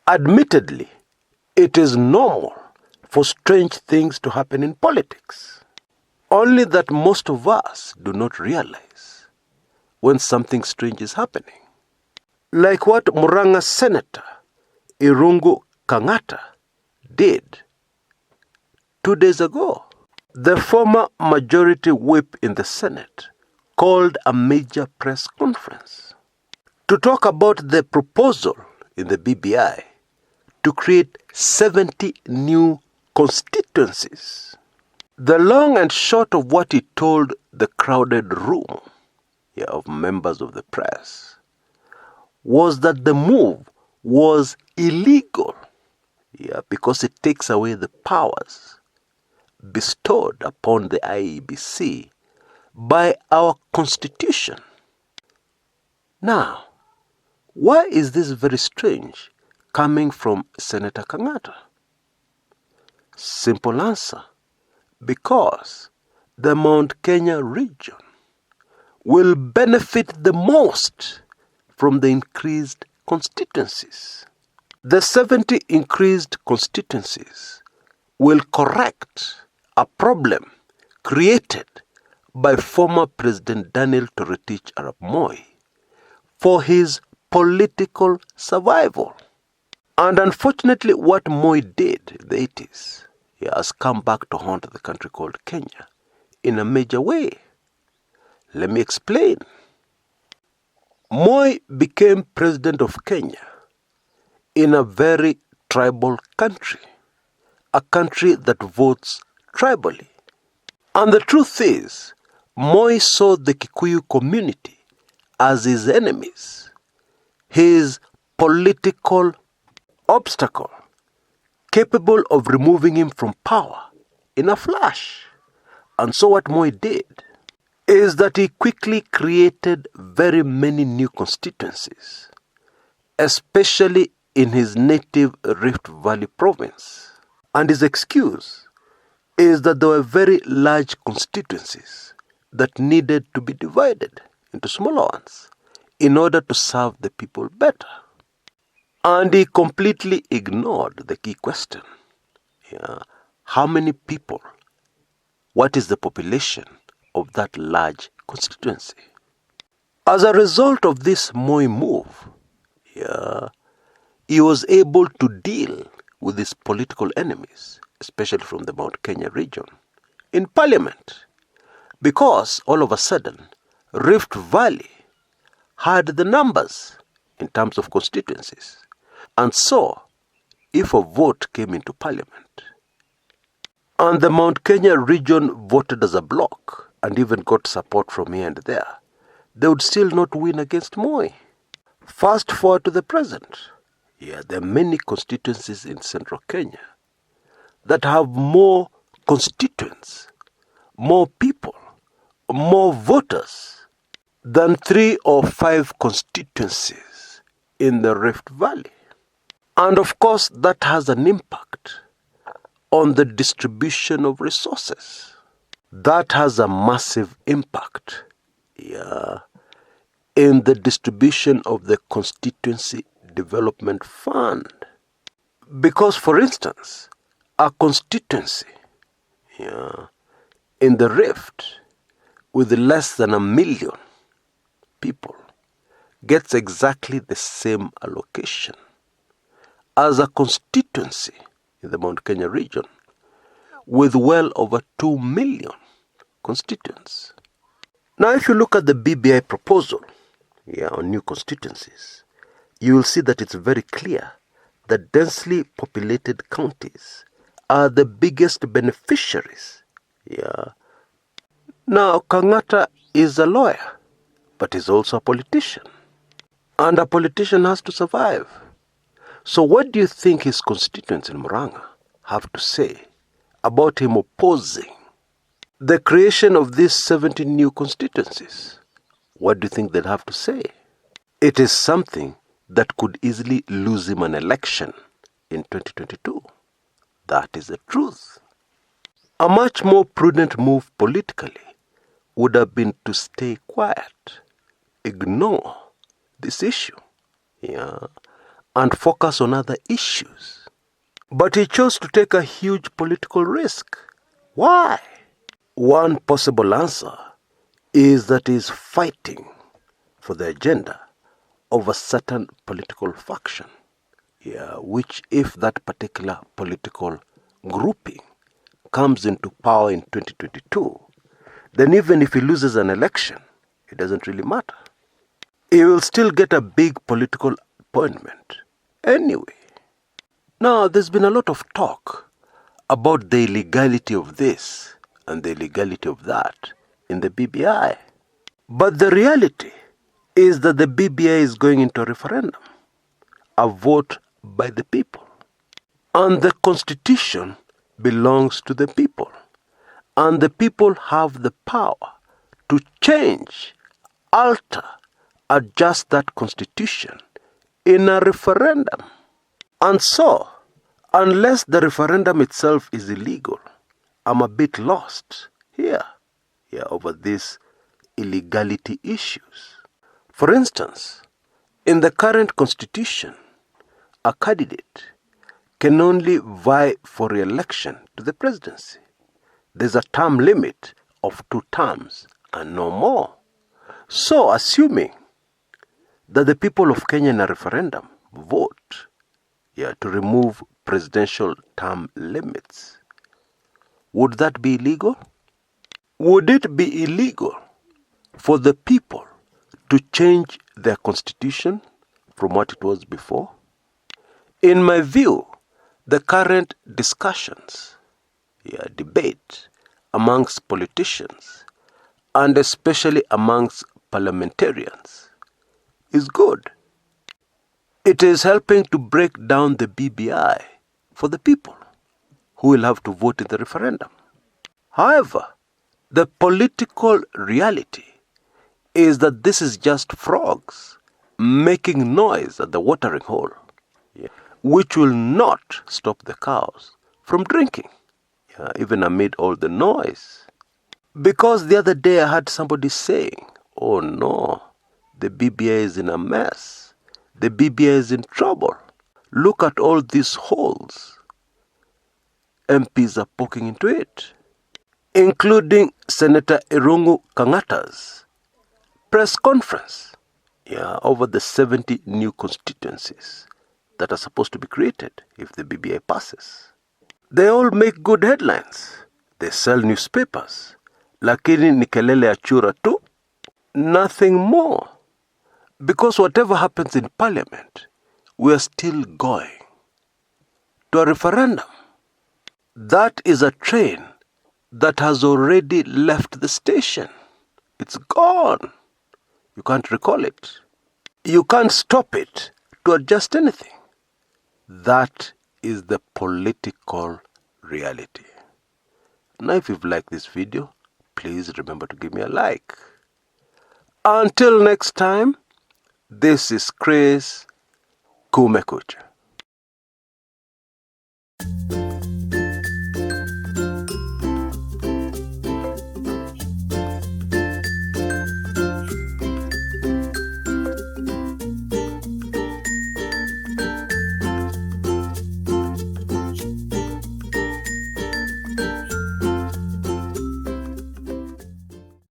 Admittedly, it is normal for strange things to happen in politics. Only that most of us do not realize when something strange is happening. Like what Muranga Senator Kangata did 2 days ago. The former majority whip in the Senate called a major press conference to talk about the proposal in the BBI to create 70 new constituencies. The long and short of what he told the crowded room of members of the press was that the move was illegal because it takes away the powers bestowed upon the IEBC by our constitution. Now, why is this very strange coming from Senator Kangata? Simple answer: because the Mount Kenya region will benefit the most from the increased constituencies. The 70 increased constituencies will correct a problem created by former President Daniel Toroitich Arap Moi for his political survival. And unfortunately, what Moi did in the 80s, he has come back to haunt the country called Kenya in a major way. Let me explain. Moi became president of Kenya in a very tribal country, a country that votes tribally. And the truth is, Moi saw the Kikuyu community as his enemies, his political obstacle, capable of removing him from power in a flash. And so what Moi did is that he quickly created very many new constituencies, especially in his native Rift Valley province. And his excuse is that there were very large constituencies that needed to be divided into smaller ones in order to serve the people better. And he completely ignored the key question. How many people? What is the population of that large constituency? As a result of this Moi move, he was able to deal with his political enemies, especially from the Mount Kenya region, in parliament, because all of a sudden, Rift Valley had the numbers in terms of constituencies. And so, if a vote came into parliament, and the Mount Kenya region voted as a bloc, and even got support from here and there, they would still not win against Moi. Fast forward to the present. There are many constituencies in central Kenya that have more constituents, more people, more voters than 3 or 5 constituencies in the Rift Valley. And of course, that has an impact on the distribution of resources. That has a massive impact in the distribution of the Constituency Development Fund. Because, for instance, a constituency in the Rift with less than 1 million people gets exactly the same allocation as a constituency in the Mount Kenya region with well over 2 million constituents. Now, if you look at the BBI proposal on new constituencies, you will see that it's very clear that densely populated counties are the biggest beneficiaries. Now, Kangata is a lawyer, but he's also a politician. And a politician has to survive. So what do you think his constituents in Muranga have to say about him opposing the creation of these 70 new constituencies? What do you think they'll have to say? It is something that could easily lose him an election in 2022. That is the truth. A much more prudent move politically would have been to stay quiet, ignore this issue, and focus on other issues. But he chose to take a huge political risk. Why? One possible answer is that he is fighting for the agenda of a certain political faction. Which if that particular political grouping comes into power in 2022, then even if he loses an election, it doesn't really matter. He will still get a big political appointment anyway. Now, there's been a lot of talk about the illegality of this and the illegality of that in the BBI. But the reality is that the BBI is going into a referendum, a vote by the people. And the Constitution belongs to the people. And the people have the power to change, alter, adjust that Constitution in a referendum. And so, unless the referendum itself is illegal, I'm a bit lost here over these illegality issues. For instance, in the current Constitution, a candidate can only vie for re-election to the presidency. There's a term limit of 2 terms and no more. So, assuming that the people of Kenya in a referendum vote to remove presidential term limits, would that be illegal? Would it be illegal for the people to change their constitution from what it was before? In my view, the current discussions, debate amongst politicians and especially amongst parliamentarians is good. It is helping to break down the BBI for the people who will have to vote in the referendum. However, the political reality is that this is just frogs making noise at the watering hole, which will not stop the cows from drinking, even amid all the noise. Because the other day I heard somebody saying, oh no, the BBI is in a mess. The BBI is in trouble. Look at all these holes. MPs are poking into it, including Senator Irungu Kangata's press conference over the 70 new constituencies that are supposed to be created if the BBI passes. They all make good headlines. They sell newspapers. Lakini ni kelele ya chura tu, nothing more. Because whatever happens in parliament, we are still going to a referendum. That is a train that has already left the station. It's gone. You can't recall it. You can't stop it to adjust anything. That is the political reality. Now, if you've liked this video, please remember to give me a like. Until next time, this is Kshs. Kumekucha.